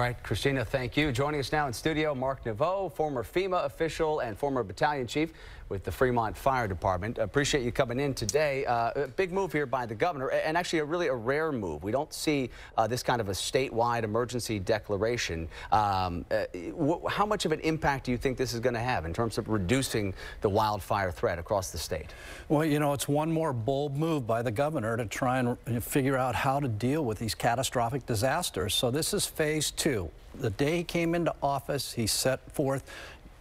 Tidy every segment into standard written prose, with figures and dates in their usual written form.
All right, Christina, thank you. Joining us now in studio, Mark Naveau, former FEMA official and former battalion chief with the Fremont Fire Department. Appreciate you coming in today. A big move here by the governor, and actually a rare move. We don't see this kind of a statewide emergency declaration. How much of an impact do you think this is going to have in terms of reducing the wildfire threat across the state? Well, you know, it's one more bold move by the governor to try and figure out how to deal with these catastrophic disasters. So this is phase 2. The day he came into office, he set forth,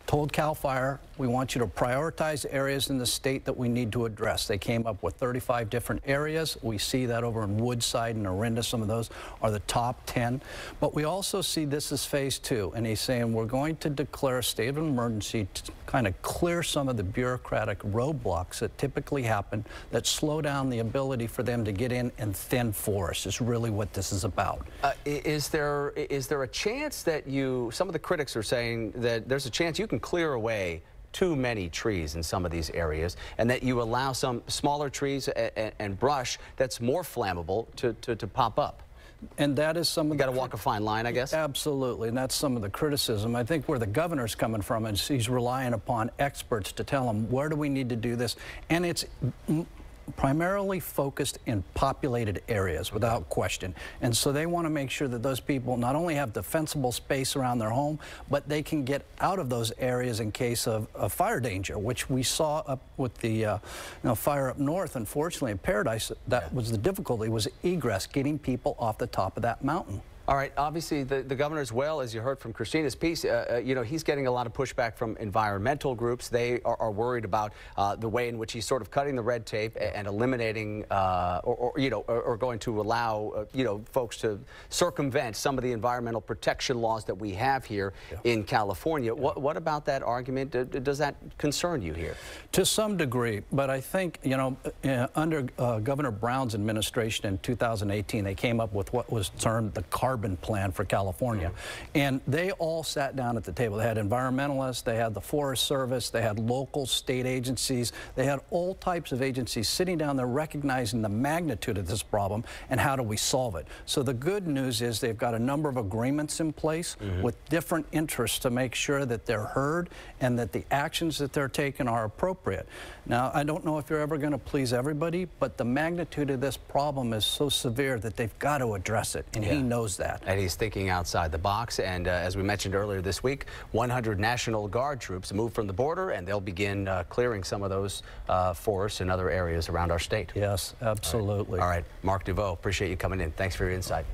told CAL FIRE, we want you to prioritize areas in the state that we need to address. They came up with 35 different areas. We see that over in Woodside and Orinda. Some of those are the top 10. But we also see this as phase 2. And he's saying we're going to declare a state of emergency to kind of clear some of the bureaucratic roadblocks that typically happen that slow down the ability for them to get in and thin forests is really what this is about. Is there a chance that some of the critics are saying that there's a chance you can clear away too many trees in some of these areas, and that you allow some smaller trees and brush that's more flammable to pop up? And that is some of the... You got to walk a fine line, I guess? Absolutely, and that's some of the criticism. I think where the governor's coming from is he's relying upon experts to tell him where do we need to do this, and it's primarily focused in populated areas, without question. And so they want to make sure that those people not only have defensible space around their home, but they can get out of those areas in case of fire danger, which we saw up with the fire up north. Unfortunately, in Paradise, that was the difficulty, was egress, getting people off the top of that mountain. All right, obviously the governor as well, as you heard from Christina's piece, you know, he's getting a lot of pushback from environmental groups. They are worried about the way in which he's sort of cutting the red tape and eliminating or going to allow, folks to circumvent some of the environmental protection laws that we have here in California. What about that argument? Does that concern you here? To some degree, but I think, under Governor Brown's administration in 2018, they came up with what was termed the carbon plan for California. And they all sat down at the table. They had environmentalists, they had the Forest Service, they had local state agencies, they had all types of agencies sitting down there recognizing the magnitude of this problem and how do we solve it. So the good news is they've got a number of agreements in place with different interests to make sure that they're heard and that the actions that they're taking are appropriate. Now, I don't know if you're ever going to please everybody, but the magnitude of this problem is so severe that they've got to address it, and he knows that. And he's thinking outside the box. And as we mentioned earlier this week, 100 National Guard troops moved from the border, and they'll begin clearing some of those forests and other areas around our state. Yes, absolutely. All right. Mark Naveau, appreciate you coming in. Thanks for your insight.